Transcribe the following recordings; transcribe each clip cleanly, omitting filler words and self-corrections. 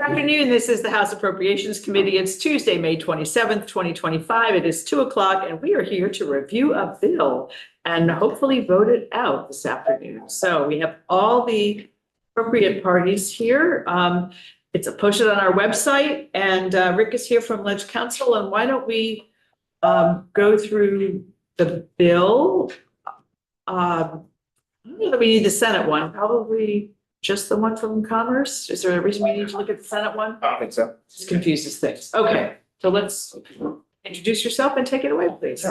Good afternoon. This is the House Appropriations Committee. It's Tuesday, May 27th, 2025. It is 2:00 and we are here to review a bill and hopefully vote it out this afternoon. So we have all the appropriate parties here. It's posted on our website and Rick is here from Ledge Council. And why don't we go through the bill? I don't know that we need the Senate one, probably just the one from Commerce? Is there a reason we need to look at the Senate one? I don't think so. This confuses things. Okay, so let's introduce yourself and take it away, please.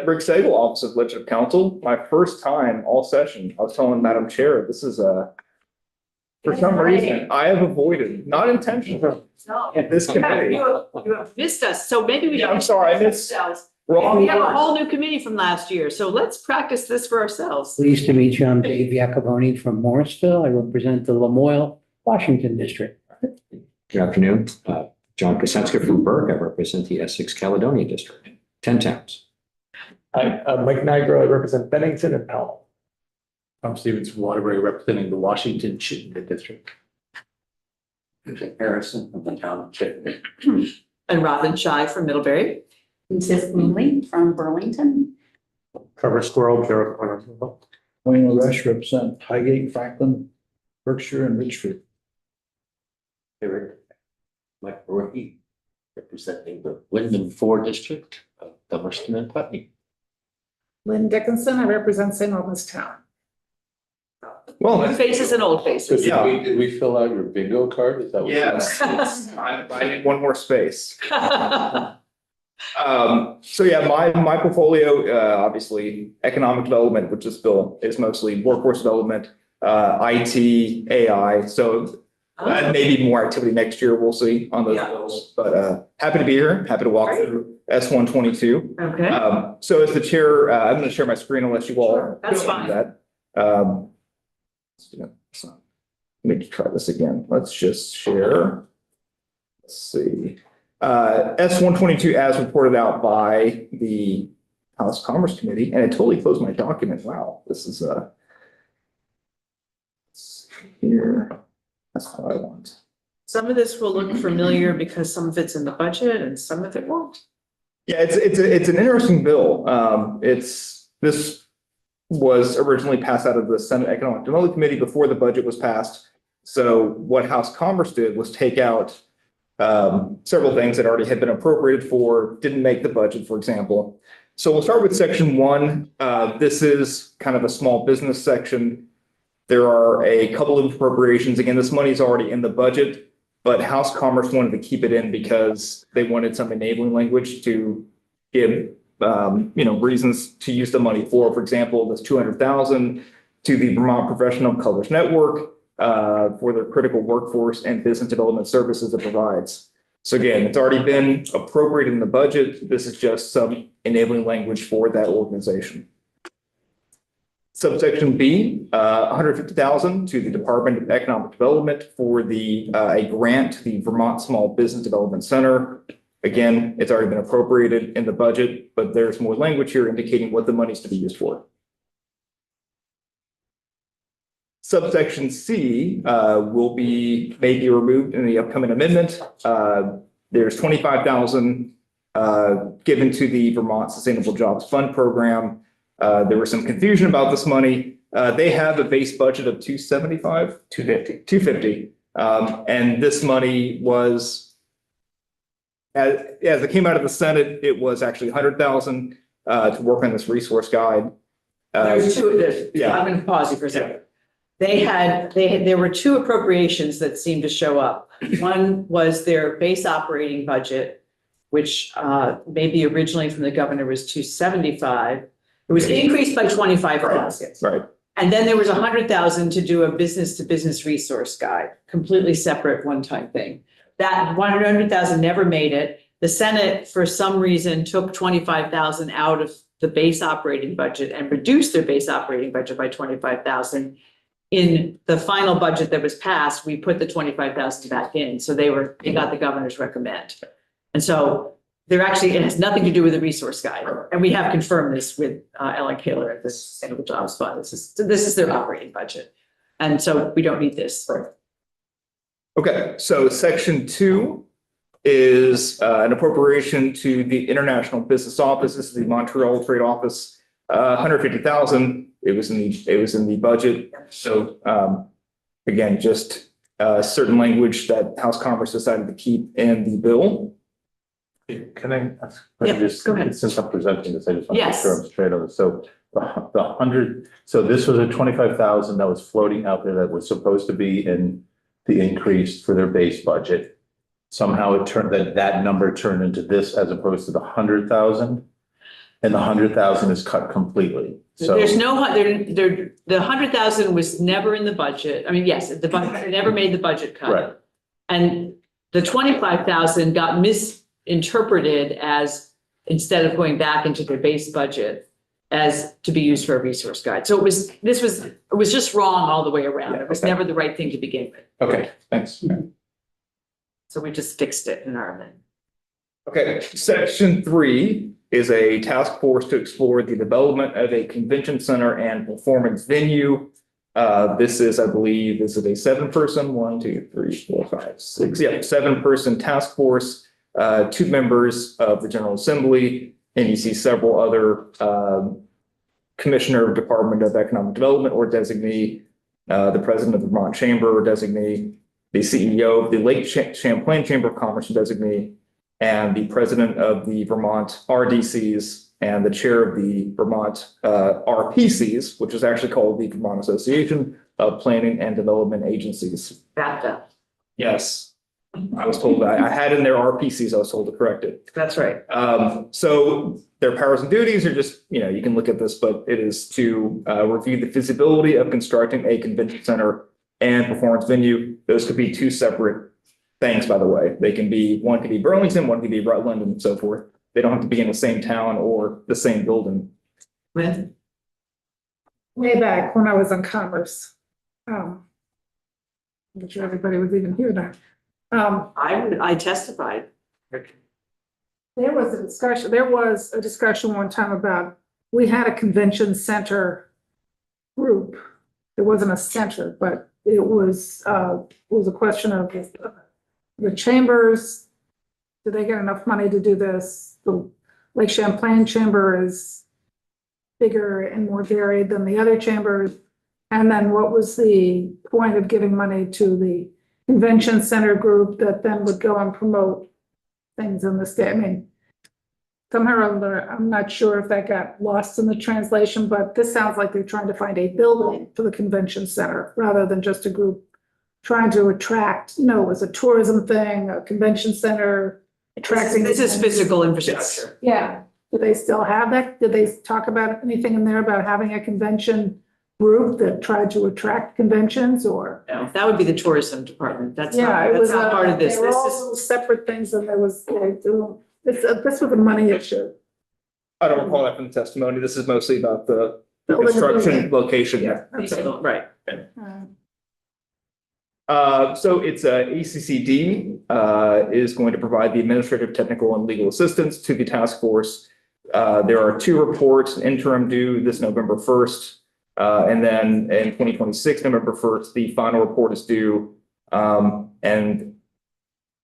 Rick Sable, Office of Legislative Counsel. My first time all session, I was telling Madam Chair, this is for some reason, I have avoided, not intentionally, No. at this committee. You have missed us, so maybe we. Yeah, I'm sorry, I missed. We have a whole new committee from last year, so let's practice this for ourselves. Pleased to meet you. I'm Dave Iacoboni from Morrisville. I represent the Lamoille, Washington district. Good afternoon. John Kosenska from Burke. I represent the Essex Caledonia district, 10 towns. Hi, I'm Mike Nigro. I represent Bennington and Powell. I'm Stevens Waterbury, representing the Washington Chittenden district. Harrison from the town of Chittenden. And Robin Shy from Middlebury. And Tiff Moonley from Burlington. Cover Squirrel, Sheriff Corner. Wayne Rush represent Highgate, Franklin, Berkshire, and Richford. Eric McRory, representing the Wyndham 4 district of Dummerston and Putney. Lynn Dickinson, I represent St. Albans Town. Well, New faces and old So faces. Yeah. did we fill out your bingo card? Is that what? Yes, I need one more space. So yeah, my portfolio, obviously economic development, which this bill is mostly workforce development, IT, AI. So maybe more activity next year. We'll see on those Yeah. bills, but happy to be here. Happy to walk Great. through S-122. Okay, So as the chair, I'm going to share my screen unless you all. Sure, that's don't fine. do that. Let me try this again. Let's just share. Let's see. S-122 as reported out by the House Commerce Committee, and it totally closed my document. Wow, this is here. That's what I want. some of this will look familiar because some of it's in the budget and some of it won't. Yeah, it's an interesting bill. This was originally passed out of the Senate Economic Development Committee before the budget was passed. So what House Commerce did was take out several things that already had been appropriated for, didn't make the budget, for example. So we'll start with section 1. This is kind of a small business section. There are a couple of appropriations. Again, this money is already in the budget, but House Commerce wanted to keep it in because they wanted some enabling language to give reasons to use the money for example, this 200,000 to the Vermont Professional Colors Network for their critical workforce and business development services it provides. So again, it's already been appropriated in the budget. This is just some enabling language for that organization. Subsection B, 150,000 to the Department of Economic Development for a grant to the Vermont Small Business Development Center. Again, it's already been appropriated in the budget, but there's more language here indicating what the money's to be used for. Subsection C may be removed in the upcoming amendment. There's 25,000 given to the Vermont Sustainable Jobs Fund program. There was some confusion about this money. They have a base budget of 275, 250. And this money was, as it came out of the Senate, it was actually 100,000 to work on this resource guide. There's two of this. Yeah. I'm going to pause you for a second. There were two appropriations that seemed to show up. One was their base operating budget, which maybe originally from the governor was 275. It was increased by 25,000. Right. And then there was 100,000 to do a business to business resource guide, completely separate one-time thing. That 100,000 never made it. The Senate, for some reason, took 25,000 out of the base operating budget and reduced their base operating budget by 25,000. In the final budget that was passed, we put the 25,000 back in. So they got the governor's recommend. And so it has nothing to do with the resource guide. And we have confirmed this with Ellen Kaler at the Sustainable Jobs Fund. This is their operating budget. And so we don't need this. Okay, so section 2 is an appropriation to the International Business Office. This is the Montreal Trade Office, 150,000. It was in the budget. So again, just certain language that House Congress decided to keep in the bill. Can I ask? Yeah, go ahead. Since I'm presenting this, I just want to make Yes. sure I'm straight on this. So the 100, so this was a 25,000 that was floating out there that was supposed to be in the increase for their base budget. Somehow it turned, that number turned into this as opposed to the 100,000. And the 100,000 is cut completely. So There's no, the 100,000 was never in the budget. I mean, yes, the budget, they never made the budget cut. Right. And the 25,000 got misinterpreted as, instead of going back into their base budget, as to be used for a resource guide. So it was just wrong all the way around. It was Okay. never the right thing to begin with. Okay, thanks. So we just fixed it in our amendment. Okay, section 3 is a task force to explore the development of a convention center and performance venue. This is, I believe, this is a 7-person, 7-person task force, 2 members of the General Assembly, and you see several other Commissioner of Department of Economic Development or designee, the President of the Vermont Chamber or designee, the CEO of the Lake Champlain Chamber of Commerce and designee, and the President of the Vermont RDCs and the Chair of the Vermont RPCs, which is actually called the Vermont Association of Planning and Development Agencies. BAFTA. Yes, I was told, I had in their RPCs, I was told to correct it. That's right. So their powers and duties are just, you can look at this, but it is to review the feasibility of constructing a convention center and performance venue. Those could be 2 separate things, by the way. One could be Burlington, one could be Rutland and so forth. They don't have to be in the same town or the same building. Lynn? Way back when I was in Commerce. I'm not sure everybody was even here now. I testified. There was a discussion one time about, we had a convention center group. It wasn't a center, but it was a question of the chambers. Do they get enough money to do this? The Lake Champlain Chamber is bigger and more varied than the other chambers. And then what was the point of giving money to the convention center group that then would go and promote things in the state? I mean, somehow or other, I'm not sure if that got lost in the translation, but this sounds like they're trying to find a building for the convention center rather than just a group trying to attract, it was a tourism thing, a convention center, attracting. This is physical infrastructure. Yeah. Do they still have that? Did they talk about anything in there about having a convention group that tried to attract conventions or? No, that would be the tourism department. That's Yeah, not, it that's was not part of this. They were This all is, little separate things and there was, this was a money issue. I don't recall that from the testimony. This is mostly about the Building a construction building. location. Yeah. That's it. right. So it's ACCD is going to provide the administrative, technical, and legal assistance to the task force. There are 2 reports, interim due this November 1st. And then in 2026, November 1st, the final report is due. And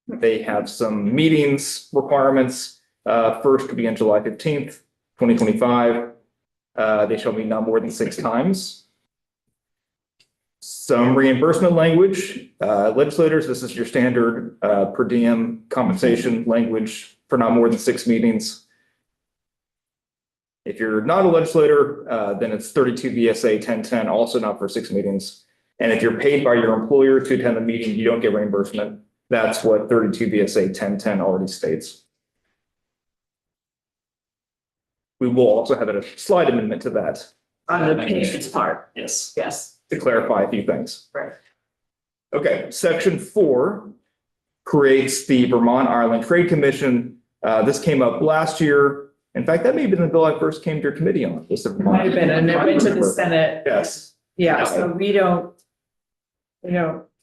they have some meetings requirements. First to be on July 15th, 2025. They shall be not more than 6 times. Some reimbursement language, legislators, this is your standard per diem compensation language for not more than 6 meetings. If you're not a legislator, then it's 32 VSA 1010, also not for 6 meetings. And if you're paid by your employer to attend the meeting, you don't get reimbursement. That's what 32 VSA 1010 already states. We will also have a slight amendment to that. On the payments part. Yes. Yes. To clarify a few things. Right. Okay, section 4 creates the Vermont Ireland Trade Commission. This came up last year. In fact, that may have been the bill I first came to your committee on. Was the Vermont- Might have been, and it went to the Senate. Yes. Yeah, so we don't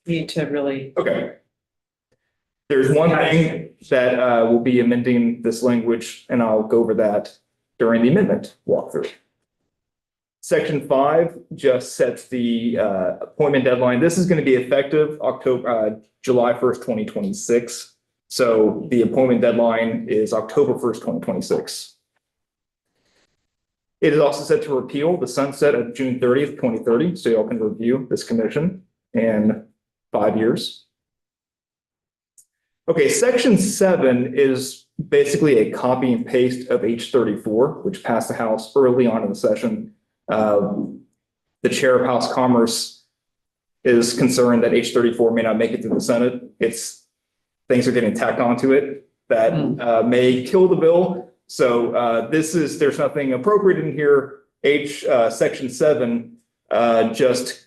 need to really. Okay. There's one thing that will be amending this language, and I'll go over that during the amendment walkthrough. Section 5 just sets the appointment deadline. This is going to be effective July 1st, 2026. So the appointment deadline is October 1st, 2026. It is also set to repeal the sunset of June 30th, 2030. So y'all can review this commission in 5 years. Okay, Section 7 is basically a copy and paste of H34, which passed the House early on in the session. The chair of House Commerce is concerned that H34 may not make it through the Senate. Things are getting tacked onto it that may kill the bill. So there's nothing appropriate in here. Section 7 just,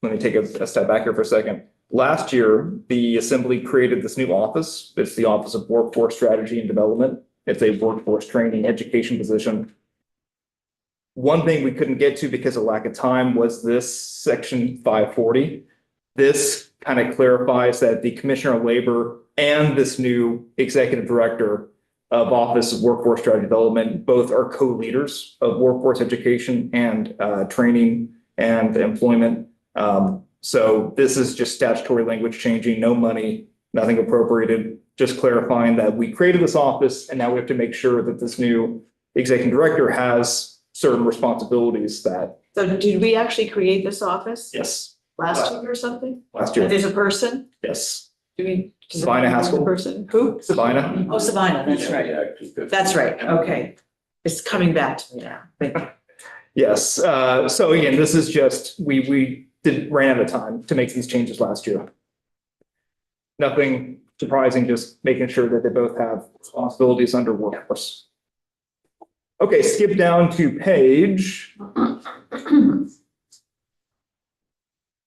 let me take a step back here for a second. Last year, the Assembly created this new office. It's the Office of Workforce Strategy and Development. It's a workforce training education position. One thing we couldn't get to because of lack of time was this Section 540. This kind of clarifies that the Commissioner of Labor and this new Executive Director of Office of Workforce Strategy Development both are co-leaders of workforce education and training and employment. So this is just statutory language changing, no money, nothing appropriated, just clarifying that we created this office and now we have to make sure that this new executive director has certain responsibilities that. So did we actually create this office? Yes. Last year or something? Last year. And there's a person? Yes. Do we? Sabina Haskell. Person? Who? Sabina. Oh, Sabina, that's right. That's right. Okay. It's coming back to me now. Thank you. Yes. So again, this is just, we ran out of time to make these changes last year. Nothing surprising, just making sure that they both have responsibilities under workforce. Okay, skip down to page.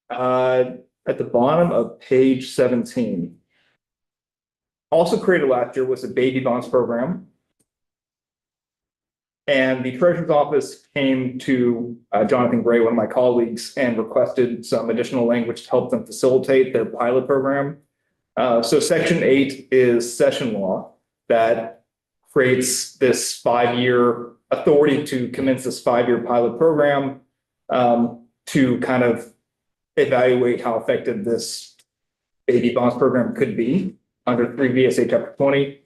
At the bottom of page 17. Also created last year was a baby bonds program. And the Treasurer's Office came to Jonathan Gray, one of my colleagues, and requested some additional language to help them facilitate their pilot program. So Section 8 is session law that creates this 5-year authority to commence this 5-year pilot program to kind of evaluate how effective this baby bonds program could be under 3 VSA Chapter 20.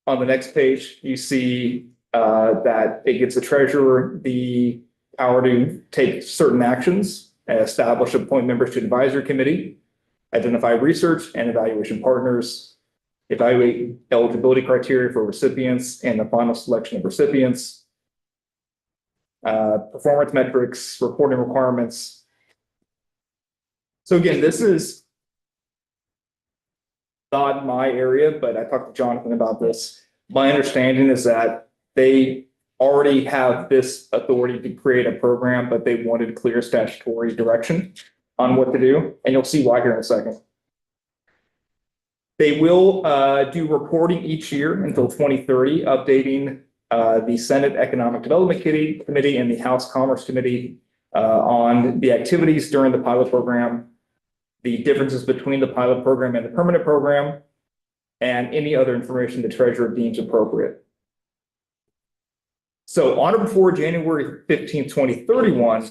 On the next page, you see that it gives the treasurer the power to take certain actions, establish appoint members to advisory committee, identify research and evaluation partners, evaluate eligibility criteria for recipients and the final selection of recipients, performance metrics, reporting requirements. So again, this is not my area, but I talked to Jonathan about this. My understanding is that they already have this authority to create a program, but they wanted clear statutory direction on what to do. And you'll see why here in a second. They will do reporting each year until 2030, updating the Senate Economic Development Committee and the House Commerce Committee on the activities during the pilot program, the differences between the pilot program and the permanent program, and any other information the treasurer deems appropriate. So on or before January 15, 2031,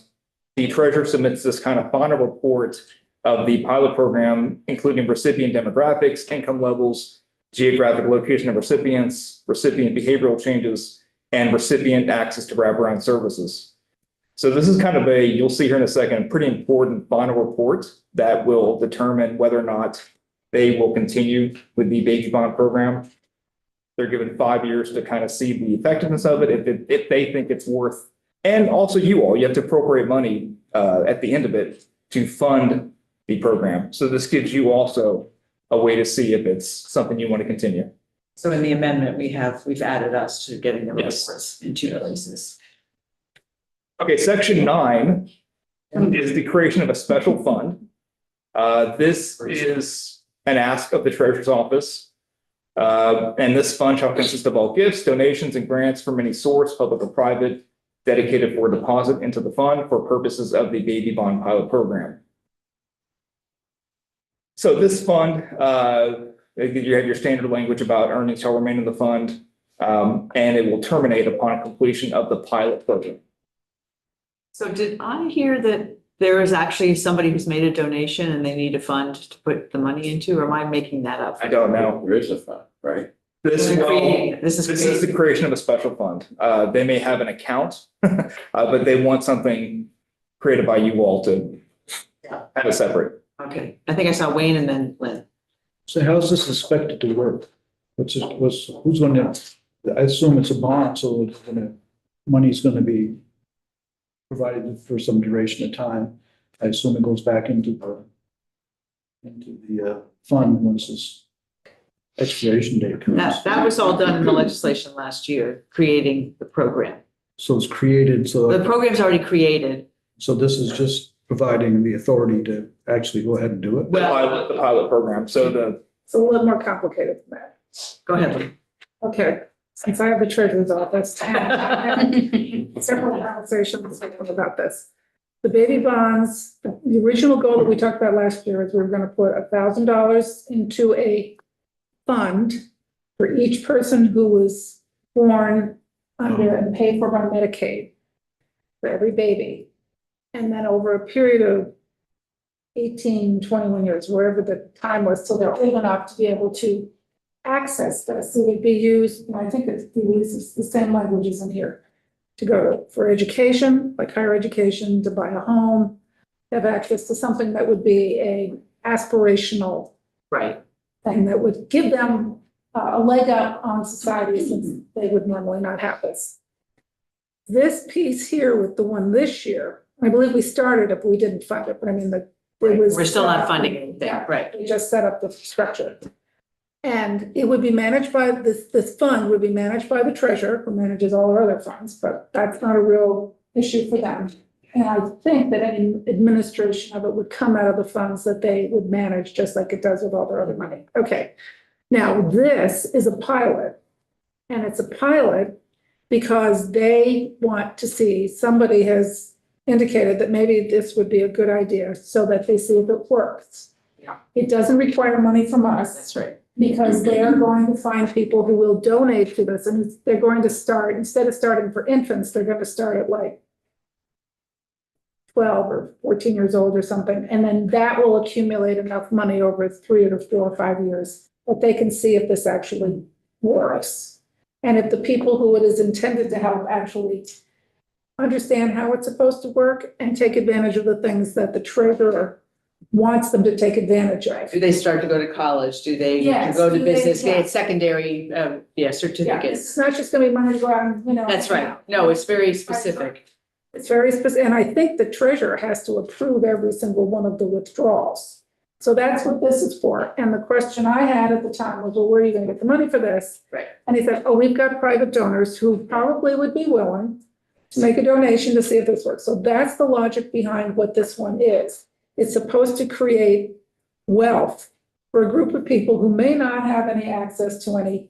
the treasurer submits this kind of final report of the pilot program, including recipient demographics, income levels, geographic location of recipients, recipient behavioral changes, and recipient access to wraparound services. So this is kind of you'll see here in a second, a pretty important final report that will determine whether or not they will continue with the baby bond program. They're given 5 years to kind of see the effectiveness of it, if they think it's worth, and also you have to appropriate money at the end of it to fund the program. So this gives you also a way to see if it's something you want to continue. So in the amendment, we've added us to getting the Yes. reports in 2 places. Okay, Section 9 is the creation of a special fund. This is an ask of the Treasurer's Office. And this fund shall consist of all gifts, donations, and grants from any source, public or private, dedicated for deposit into the fund for purposes of the baby bond pilot program. So this fund, you have your standard language about earnings shall remain in the fund. And it will terminate upon completion of the pilot program. So did I hear that there is actually somebody who's made a donation and they need a fund to put the money into, or am I making that up? I don't know. There is a fund, right? This This is the creation of a special fund. They may have an account, but they want something created by you all to have it separate. okay. I think I saw Wayne and then Lynn. So how's this expected to work? Who's gonna, I assume it's a bond, so it's money's gonna be provided for some duration of time. I assume it goes back into the fund once this expiration date comes. That was all done in the legislation last year, creating the program. So it's created, The so program's already created. this is just providing the authority to actually go ahead and do it. The pilot program. So It's a little more complicated than that. Go ahead, Lynn. Okay, since I have the treasurer's office, I have several conversations with them about this. The baby bonds, the original goal that we talked about last year is we were gonna put $1,000 into a fund for each person who was born under and paid for by Medicaid for every baby. And then over a period of 18, 21 years, wherever the time was, till they're old enough to be able to access this, it would be used, and I think it's the same languages in here, to go for education, like higher education, to buy a home, have access to something that would be a aspirational Right. thing that would give them a leg up on society since they would normally not have this. This piece here with the one this year, I believe we started it, but we didn't fund it, but I mean, it was. We're still not funding anything, Yeah. right? We just set up the structure. And it would be managed by, this fund would be managed by the treasurer, who manages all our other funds, but that's not a real issue for them. And I think that any administration of it would come out of the funds that they would manage, just like it does with all their other money. Okay. Now, this is a pilot, and it's a pilot because they want to see, somebody has indicated that maybe this would be a good idea so that they see if it works. Yeah. It doesn't require money from us. That's right. Because they are going to find people who will donate to this, and they're going to start, instead of starting for infants, they're going to start at like 12 or 14 years old or something, and then that will accumulate enough money over 3 or 4 or 5 years that they can see if this actually works. And if the people who it is intended to help actually understand how it's supposed to work and take advantage of the things that the treasurer wants them to take advantage of. Do they start to go to college? Do they Yes, go to do they- business, yeah. get secondary, Yeah, certificates? it's not just gonna be money to go out and, That's right. No, it's very specific. It's very specific, and I think the treasurer has to approve every single one of the withdrawals. So that's what this is for. And the question I had at the time was, well, where are you gonna get the money for this? Right. And he said, oh, we've got private donors who probably would be willing to make a donation to see if this works. So that's the logic behind what this one is. It's supposed to create wealth for a group of people who may not have any access to any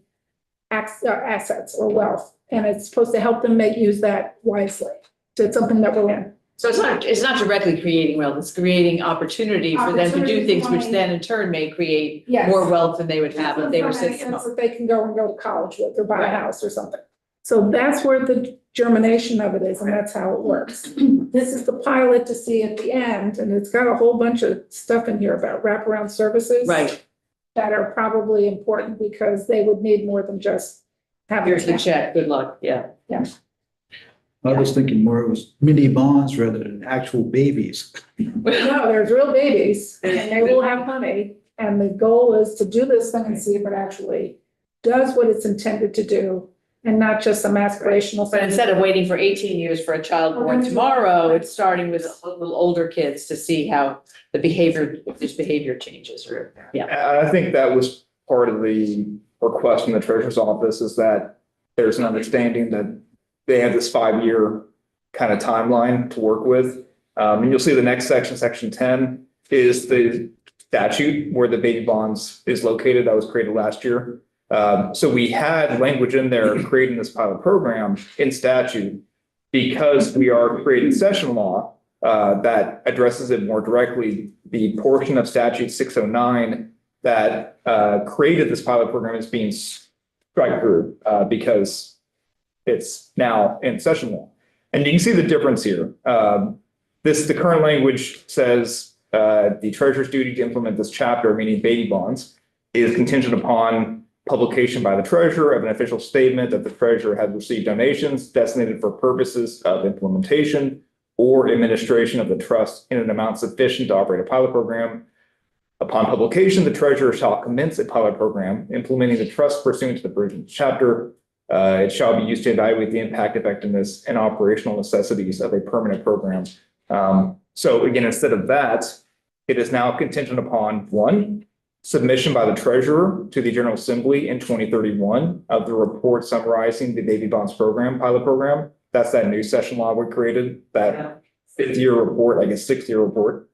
assets or wealth. And it's supposed to help them use that wisely. So it's something that we're in. So it's not directly creating wealth, it's creating opportunity for them to do Opportunity things for which money. then in turn may create Yes. more wealth than they would have if they were In sitting at sense home. that they can go to college with or buy a Right. house or something. So that's where the germination of it is, and that's how it works. This is the pilot to see at the end, and it's got a whole bunch of stuff in here about wraparound services. Right, That are probably important because they would need more than just having. here's the check, good luck, yeah. I was thinking more it was mini bonds rather than actual babies. No, there's real babies, and they will have money, and the goal is to do this thing and see if it actually does what it's intended to do, and not just some aspirational But thing. instead of waiting for 18 years for a child born tomorrow, it's starting with a little older kids to see how the behavior, if this behavior changes or, yeah. And I think that was part of the request from the treasurer's office, is that there's an understanding that they have this 5-year kind of timeline to work with. And you'll see the next section, section 10, is the statute where the baby bonds is located. That was created last year. So we had language in there creating this pilot program in statute because we are creating session law that addresses it more directly. The portion of statute 609 that created this pilot program is being strike through, because it's now in session law. And you can see the difference here. The current language says, the treasurer's duty to implement this chapter, meaning baby bonds, is contingent upon publication by the treasurer of an official statement that the treasurer has received donations designated for purposes of implementation or administration of the trust in an amount sufficient to operate a pilot program. Upon publication, the treasurer shall commence a pilot program implementing the trust pursuant to the provisions chapter. It shall be used to evaluate the impact, effectiveness, and operational necessities of a permanent program. So again, instead of that, it is now contingent upon one, submission by the treasurer to the General Assembly in 2031 of the report summarizing the baby bonds program, pilot program. That's that new session law we created, that 5th-year report, I guess 6th-year report.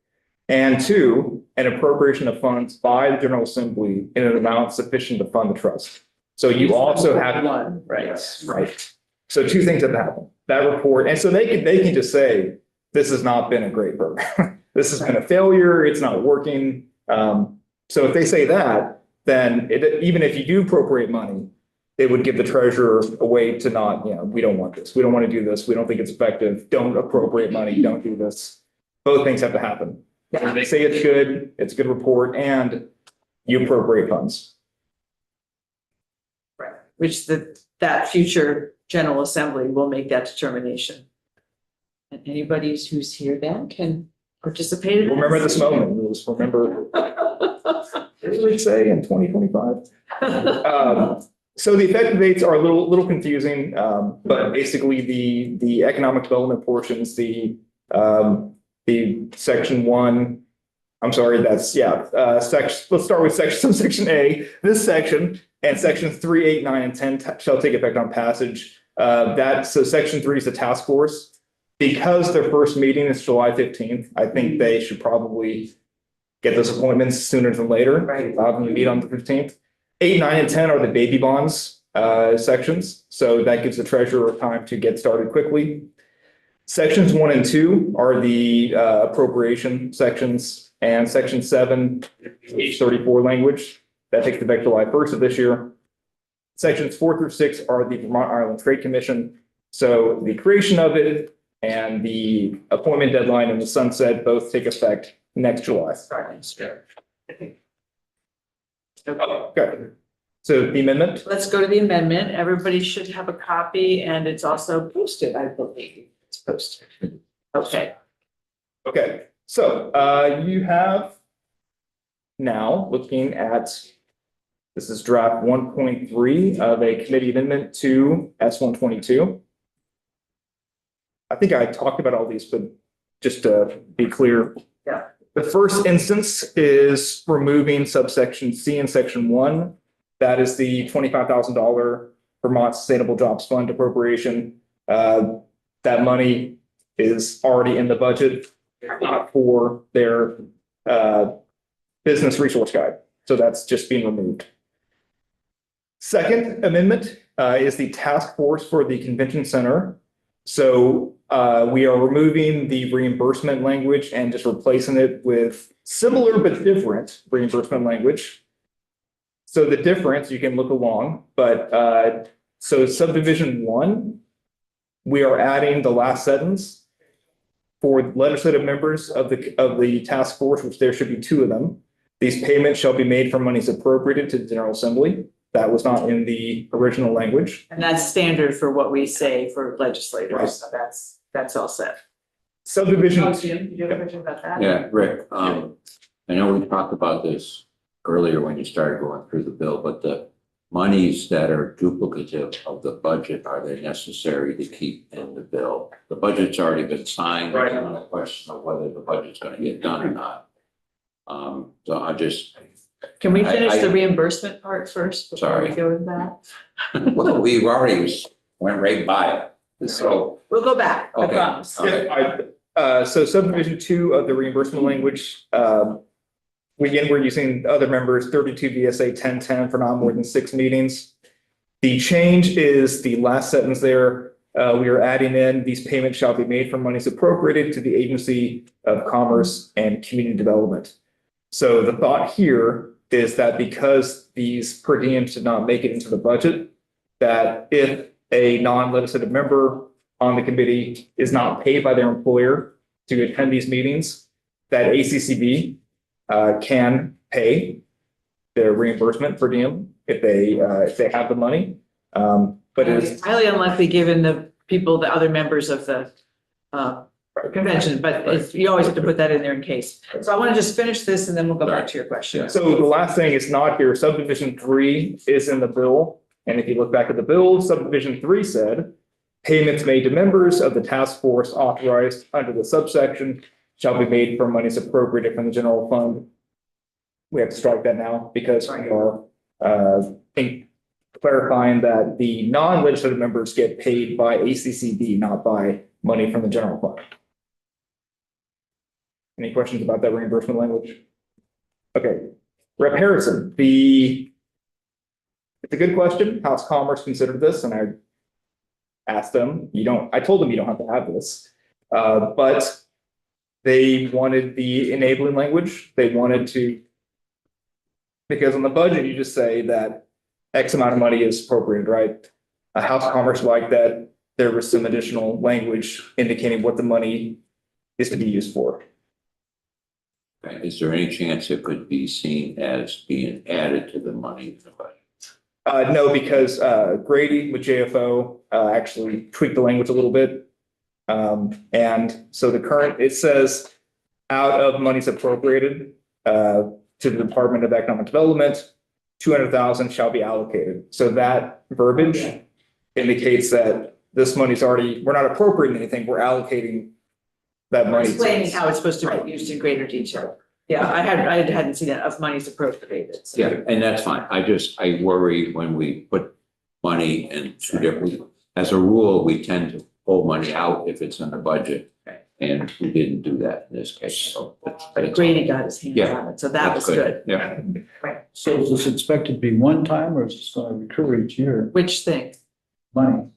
And two, an appropriation of funds by the General Assembly in an amount sufficient to fund the trust. So you also have one, right? Yes, right. So two things have happened. That report, and so they can just say, this has not been a great program. This has been a failure. It's not working. So if they say that, then even if you do appropriate money, it would give the treasurer a way to not, we don't want this. We don't want to do this. We don't think it's effective. Don't appropriate money. Don't do this. Both things have to happen. If they say it's good, it's a good report, and you appropriate funds. Right. Which that future General Assembly will make that determination. And anybody who's here then can participate in it. Remember this moment. Let's remember. What did we say in 2025? So the effective dates are a little confusing, but basically the economic development portions, the section 1, I'm sorry, let's start with section A, this section, and sections 3, 8, 9, and 10 shall take effect on passage. So section 3 is the task force. Because their first meeting is July 15th, I think they should probably get those appointments sooner than later. Right. Allow them to meet on the 15th. 8, 9, and 10 are the baby bonds sections. So that gives the treasurer time to get started quickly. Sections 1 and 2 are the appropriation sections, and section 7, H34 language. That takes effect July 1st of this year. Sections 4 through 6 are the Vermont Island Trade Commission. So the creation of it and the appointment deadline and the sunset both take effect next July. Okay. So the amendment? Let's go to the amendment. Everybody should have a copy, and it's also posted, I believe. It's posted. Okay. Okay. So you have now looking at, this is draft 1.3 of a committee amendment to S122. I think I talked about all these, but just to be clear. Yeah. The first instance is removing subsection C in section 1. That is the $25,000 Vermont Sustainable Jobs Fund appropriation. That money is already in the budget, not for their business resource guide. So that's just being removed. Second amendment is the task force for the convention center. So we are removing the reimbursement language and just replacing it with similar but different reimbursement language. So the difference, you can look along, but so subdivision 1, we are adding the last sentence for legislative members of the task force, which there should be 2 of them. These payments shall be made from monies appropriated to the General Assembly. That was not in the original language. And that's standard for what we say for legislators. Right. So that's all set. Subdivision. Oh, Jim, you have a question about that? Yeah, Rick, I know we talked about this earlier when you started going through the bill, but the monies that are duplicative of the budget, are they necessary to keep in the bill? The budget's already been signed. Right. There's no question of whether the budget's gonna get done or not. So I just, Can we finish I- the reimbursement part first before we Sorry. go to that? well, we've already went right by it. So, We'll go back, I Okay. promise. So subdivision 2 of the reimbursement language, we're using other members 32 VSA 1010 for not more than 6 meetings. The change is the last sentence there. We are adding in, these payments shall be made from monies appropriated to the Agency of Commerce and Community Development. So the thought here is that because these per diems did not make it into the budget, that if a non-legislative member on the committee is not paid by their employer to attend these meetings, that ACCB can pay their reimbursement per diem if they have the money. But it's highly unlikely given the people, the other members of the convention, but you always have to put that in there in case. So I want to just finish this and then we'll go back to your question. so the last thing is not here. Subdivision 3 is in the bill. And if you look back at the bill, subdivision 3 said payments made to members of the task force authorized under the subsection shall be made from monies appropriated from the general fund. We have to strike that now because we are clarifying that the non-legislative members get paid by ACCB, not by money from the general fund. Any questions about that reimbursement language? Okay, Rep. Harrison, it's a good question. House Commerce considered this, and I asked them, I told them you don't have to have this. But they wanted the enabling language. They wanted to, because on the budget, you just say that X amount of money is appropriated, right? A House Commerce liked that there was some additional language indicating what the money is to be used for. Okay, is there any chance it could be seen as being added to the money in the budget? No, because Grady with JFO actually tweaked the language a little bit. And so it says out of monies appropriated to the Department of Economic Development, 200,000 shall be allocated. So that verbiage indicates that this money's already, we're not appropriating anything, we're allocating that money. Explaining how it's supposed to be used in greater detail. Yeah, I hadn't seen that of monies appropriated. So. Yeah, and that's fine. I worry when we put money in two different, as a rule, we tend to pull money out if it's in the budget. And we didn't do that in this case. So but Grady got his hands on it, so that was good. Yeah. Right. So is this expected to be one time or is this going to recur each year? Which thing? Money,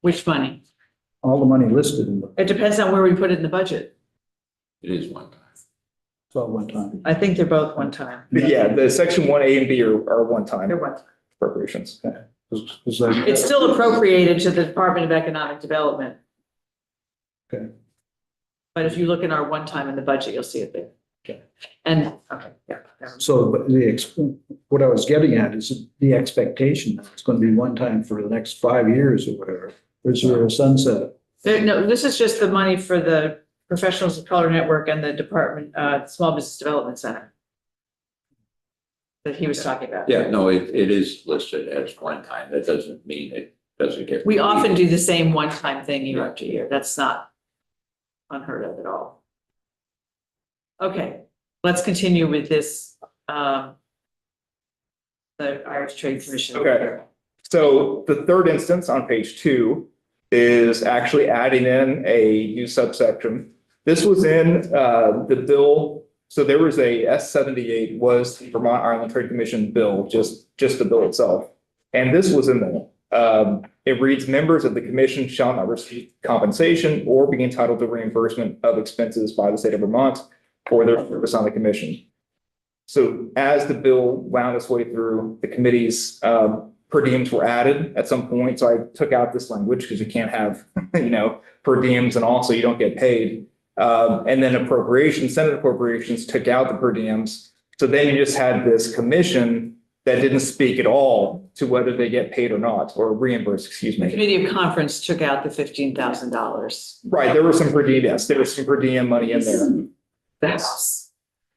Which money? all the money listed in the, It depends on where we put it in the budget. It is one time. it's all one time. I think they're both one time. But yeah, the section 1A and B are one-time They're one time. appropriations. Is that- It's still appropriated to the Department of Economic Development. Okay. But if you look in our one time in the budget, you'll see it there. Okay. And, okay, yeah. So but what I was getting at is the expectation that it's going to be one time for the next 5 years or whatever. Or is there a sunset? No, this is just the money for the Professionals of Color Network and the Department, Small Business Development Center. That he was talking about. Yeah, no, it is listed as one time. That doesn't mean it doesn't get. We often do the same one-time thing year after year. That's not unheard of at all. Okay, let's continue with this, the Irish Trade Commission. Okay. So the third instance on page 2 is actually adding in a new subsection. This was in the bill. So there was a S78 was the Vermont Ireland Trade Commission bill, just the bill itself. And this was in there. It reads, members of the commission shall not receive compensation or be entitled to reimbursement of expenses by the state of Vermont for their service on the commission. So as the bill wound its way through, the committee's per diems were added at some point. So I took out this language because you can't have, per diems and also you don't get paid. And then Senate appropriations took out the per diems. So then you just had this commission that didn't speak at all to whether they get paid or not, or reimbursed, excuse The me. Committee of Conference took out the $15,000. Right, there was some per diem, yes, there was some per diem money in there. That's.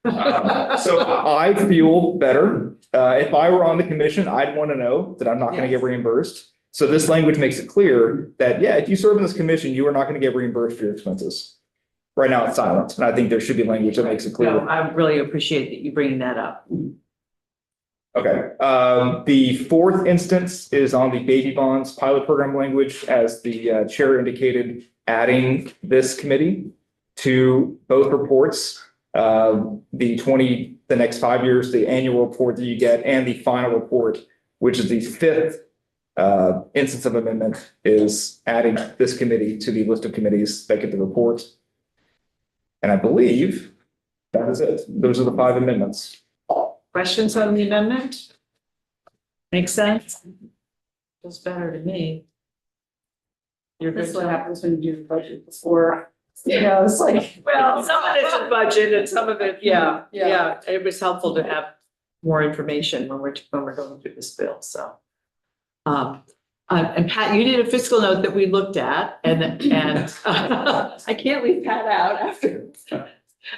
So I feel better. If I were on the commission, I'd want to know that I'm not going to get reimbursed. So this language makes it clear that, yeah, if you serve in this commission, you are not going to get reimbursed for your expenses. Right now it's silent, and I think there should be language that makes it clear. No, I really appreciate that you bringing that up. Okay, the fourth instance is on the baby bonds pilot program language, as the chair indicated, adding this committee to both reports. The next 5 years, the annual report that you get, and the final report, which is the fifth instance of amendment, is adding this committee to the list of committees that get the report. And I believe that is it. Those are the 5 amendments. Questions on the amendment? Makes sense? Feels better to me. You're good. This is what Tom? happens when you do the budget before, it's like. Well, some of it's a budget and some of it, yeah, Yeah. yeah, it was helpful to have more information when we're going through this bill, so. And Pat, you did a fiscal note that we looked at and I can't leave Pat out after.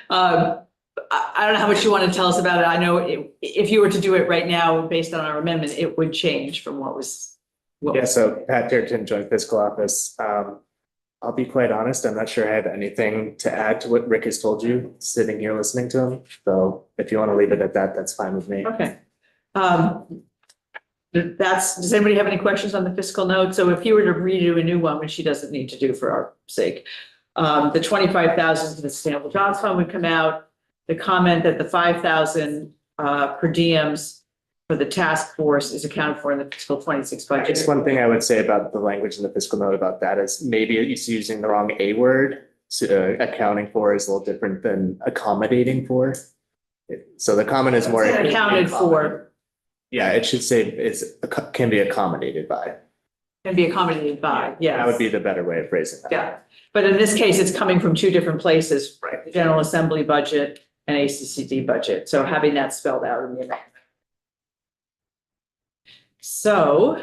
I don't know how much you want to tell us about it. I know if you were to do it right now, based on our amendment, it would change from what was. Yeah, so Pat Terton, Joint Fiscal Office. I'll be quite honest, I'm not sure I have anything to add to what Rick has told you, sitting here listening to him. So if you want to leave it at that, that's fine with me. Okay. Does anybody have any questions on the fiscal note? So if you were to redo a new one, which she doesn't need to do for our sake, the 25,000 to the Sustainable Jobs Fund would come out. The comment that the 5,000 per diems for the task force is accounted for in the fiscal 26 budget. Just one thing I would say about the language in the fiscal note about that is maybe it's using the wrong A word. So, accounting for is a little different than accommodating for. So the comment is more. Accounted for. Yeah, it should say can be accommodated by. Can be accommodated by, yes. That would be the better way of phrasing that. Yeah, but in this case, it's coming from two different places. Right. The General Assembly budget and ACCD budget, so having that spelled out in the amendment. So,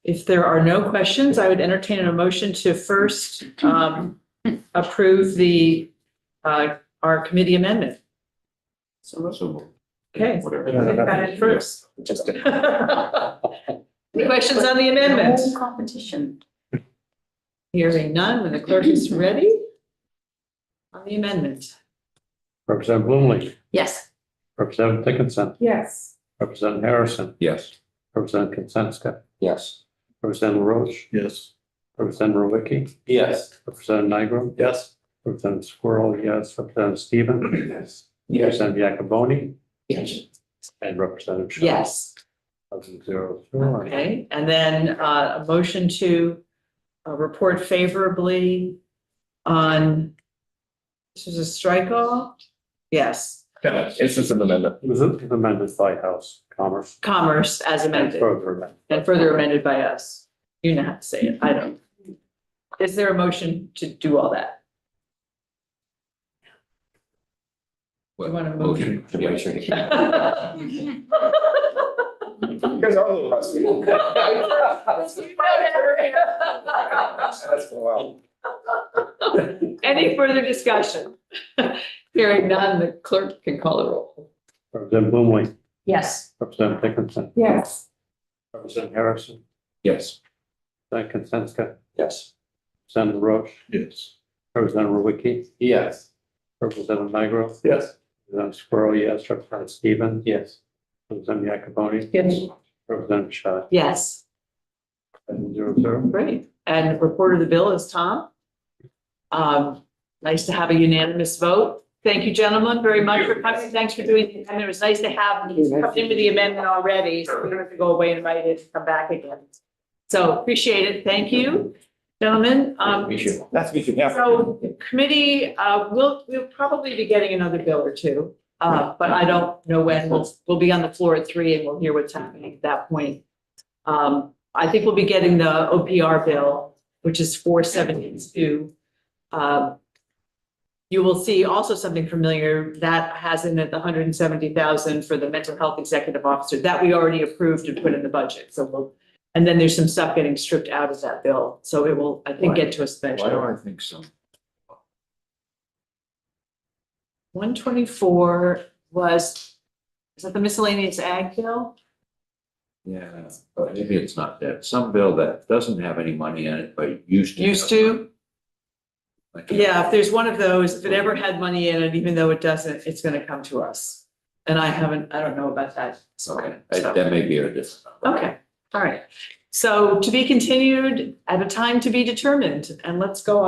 if there are no questions, I would entertain a motion to first, approve the, our committee amendment. So, Okay. whatever. Got it first. Just Any questions on the amendment? No competition. Hearing none, when the clerk is ready on the amendment. Representative Bloomley, Yes. Representative Dickinson, Yes. Representative Harrison, Yes. Representative Kaczynska, Yes. Representative Roche, Yes. Representative Rowicki, Yes. Representative Nigro, Yes. Representative Squirrel, yes, Representative Stephen, Yes. Representative Yakaboni, Yes. and Representative Shaw. Yes. 0. Okay, and then a motion to report favorably on, this is a strike off? Yes, It's just an amendment. It was amended by House Commerce. commerce as And amended further amended. and further amended by us. You know how to say it, I don't. Is there a motion to do all that? You want to move? Motion to raise your hand. Because all of us. That's wow. Any further discussion? Hearing none, the clerk can call the roll. Representative Bloomley, Yes. Representative Dickinson, Yes. Representative Harrison, Yes. Representative Kaczynska, Yes. Representative Roche, Yes. Representative Rowicki, Yes. Representative Nigro, Yes. Representative Squirrel, yes, Representative Stephen, Yes. Representative Yakaboni, Yes. Representative Shaw, Yes, 7-0. great. And reporter of the bill is Tom. Nice to have a unanimous vote. Thank you, gentlemen, very much for coming. Thanks for doing the amendment. It was nice to have you come into the amendment already, so we don't have to go away and write it, and come back again. So appreciate it. Thank you, gentlemen. That's me too, yeah. So committee, we'll probably be getting another bill or two, but I don't know when. We'll be on the floor at 3 and we'll hear what's happening at that point. I think we'll be getting the OPR bill, which is 472. You will see also something familiar that has in it the 170,000 for the mental health executive officer that we already approved and put in the budget. So we'll, and then there's some stuff getting stripped out of that bill. So it will, I think, get to us Why eventually. don't I think so? 124 was, is that the miscellaneous ag bill? Yeah, but maybe it's not that. Some bill that doesn't have any money in it, but used to. Used have to? money. I can't- Yeah, if there's one of those, if it ever had money in it, even though it doesn't, it's gonna come to us. And I don't know about that. Okay, So- that may be a different. Okay, all right. So to be continued at a time to be determined, and let's go